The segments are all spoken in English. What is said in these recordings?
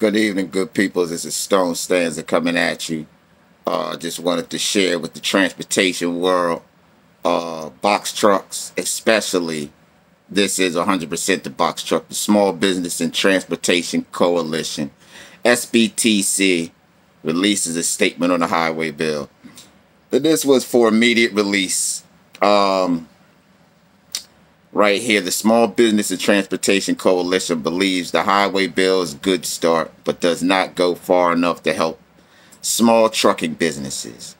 Good evening, good people. This is Stone Stanza coming at you. Just wanted to share with the transportation world, box trucks, especially. This is 100% the box truck, the Small Business and Transportation Coalition. SBTC releases a statement on the highway bill. And this was for immediate release. Right here, the Small Business and Transportation Coalition believes the highway bill is a good start, but does not go far enough to help small trucking businesses.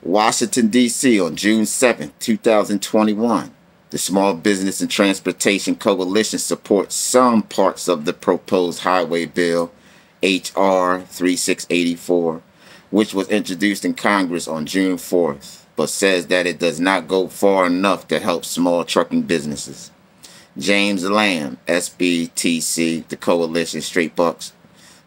Washington, D.C. on June 7, 2021. The Small Business and Transportation Coalition supports some parts of the proposed highway bill, H.R. 3684, which was introduced in Congress on June 4th. But says that it does not go far enough to help small trucking businesses. James Lamb, SBTC, the Coalition Straight Bucks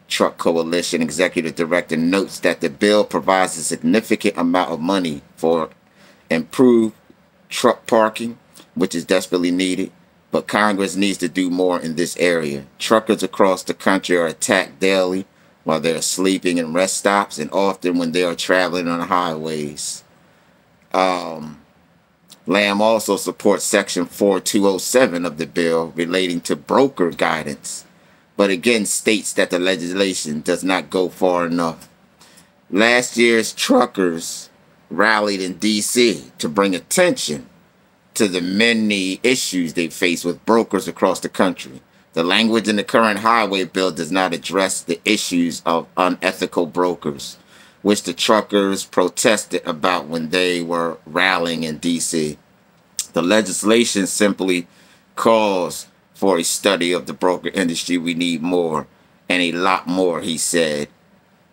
Truck Coalition Executive Director, notes that the bill provides a significant amount of money for improved truck parking, which is desperately needed, but Congress needs to do more in this area. Truckers across the country are attacked daily while they are sleeping in rest stops and often when they are traveling on the highways. Lamb also supports Section 4207 of the bill relating to broker guidance, but again states that the legislation does not go far enough. Last year's truckers rallied in D.C. to bring attention to the many issues they face with brokers across the country. The language in the current highway bill does not address the issues of unethical brokers, which the truckers protested about when they were rallying in D.C. The legislation simply calls for a study of the broker industry. We need more, and a lot more, he said.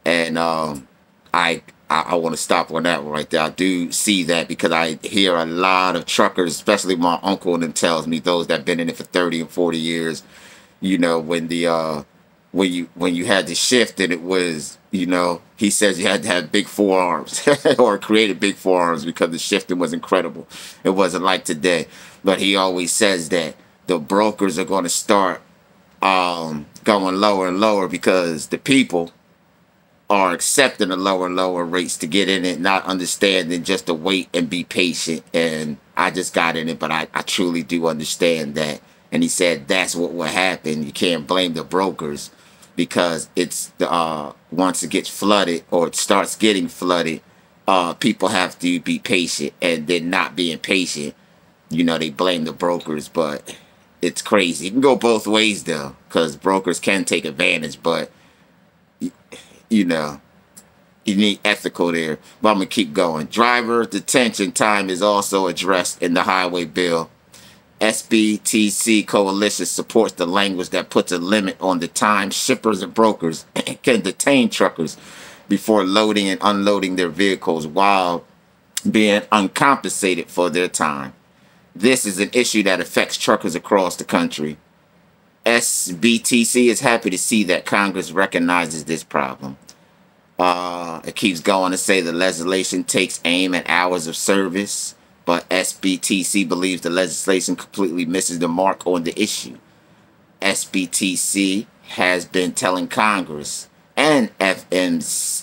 And I want to stop on that one right there. I do see that because I hear a lot of truckers, especially my uncle, and them tells me, those that have been in it for 30 and 40 years, you know, when you had the shift and it was, you know, he says you had to have big forearms or created big forearms because the shifting was incredible. It wasn't like today. But he always says that the brokers are going to start going lower and lower because the people are accepting the lower and lower rates to get in it, not understanding just to wait and be patient. And I just got in it, but I truly do understand that. And he said that's what will happen. You can't blame the brokers because it's once it gets flooded or it starts getting flooded, people have to be patient, and they're not being patient. You know, they blame the brokers, but it's crazy. It can go both ways though, because brokers can take advantage, but you know, you need ethical there. But I'm gonna keep going. Driver detention time is also addressed in the highway bill. SBTC Coalition supports the language that puts a limit on the time shippers and brokers can detain truckers before loading and unloading their vehicles while being uncompensated for their time. This is an issue that affects truckers across the country. SBTC is happy to see that Congress recognizes this problem. It keeps going to say the legislation takes aim at hours of service, but SBTC believes the legislation completely misses the mark on the issue. SBTC has been telling Congress and FMCSA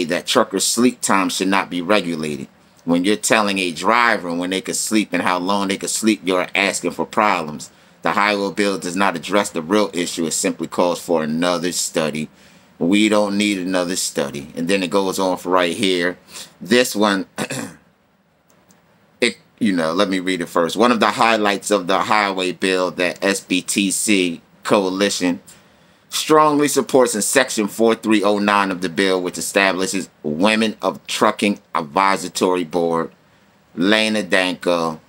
that truckers' sleep time should not be regulated. When you're telling a driver when they can sleep and how long they can sleep, you're asking for problems. The highway bill does not address the real issue. It simply calls for another study. We don't need another study. And then it goes on for right here. This one... let me read it first. One of the highlights of the highway bill that SBTC Coalition strongly supports in Section 4309 of the bill, which establishes Women of Trucking Advisory Board. Lena Danko,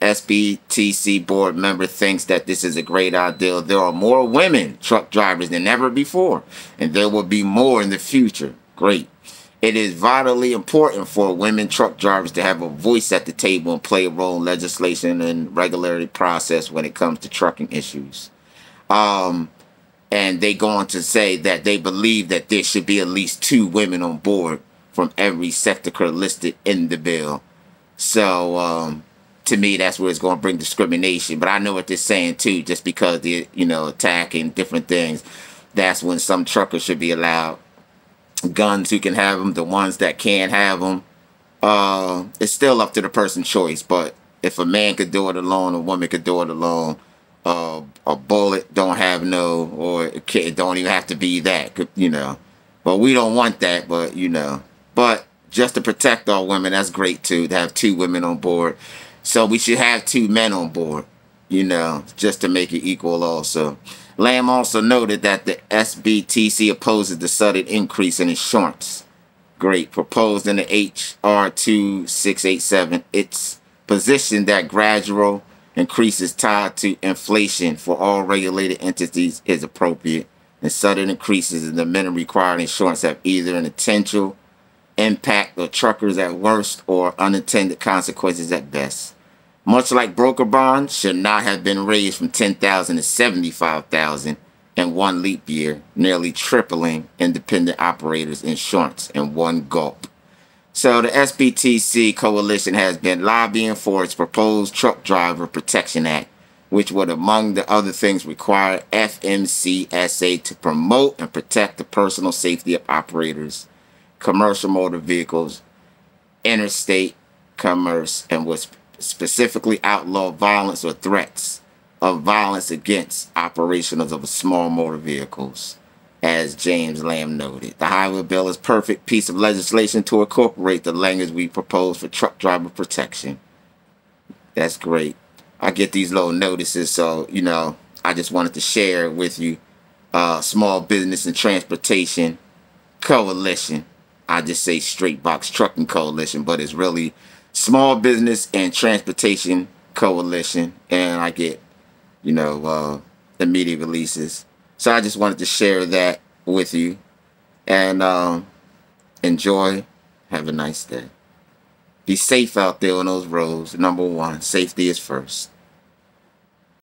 SBTC board member, thinks that this is a great idea. There are more women truck drivers than ever before, and there will be more in the future. Great. It is vitally important for women truck drivers to have a voice at the table and play a role in legislation and regulatory process when it comes to trucking issues. And they go on to say that they believe that there should be at least 2 women on board from every sector listed in the bill. So to me, that's where it's going to bring discrimination. But I know what they're saying too, just because they're, attacking different things. that's when some truckers should be allowed guns. Who can have them? The ones that can't have them. It's still up to the person's choice. But if a man could do it alone, a woman could do it alone. A bullet don't have no, or it don't even have to be that, you know. But we don't want that, but you know. But just to protect our women, that's great too, to have 2 women on board. So we should have 2 men on board, you know, just to make it equal also. Lamb also noted that the SBTC opposes the sudden increase in insurance. Great. Proposed in the HR 2687. It's positioned that gradual increases tied to inflation for all regulated entities is appropriate, and sudden increases in the minimum required insurance have either an intentional impact on truckers at worst or unintended consequences at best. Much like broker bonds should not have been raised from 10,000 to 75,000 in one leap year, nearly tripling independent operators' insurance in one gulp. So the SBTC coalition has been lobbying for its proposed Truck Driver Protection Act, which would, among the other things, require FMCSA to promote and protect the personal safety of operators, commercial motor vehicles, interstate commerce, and would specifically outlaw violence or threats of violence against operationals of small motor vehicles. As James Lamb noted, the highway bill is a perfect piece of legislation to incorporate the language we propose for truck driver protection. That's great. I get these little notices, so, you know, I just wanted to share with you. Small Business and Transportation Coalition. I just say Straight Box Trucking Coalition, but it's really Small Business and Transportation Coalition. And I get, you know, the media releases. So I just wanted to share that with you. And enjoy. Have a nice day. Be safe out there on those roads. Number 1, safety is first.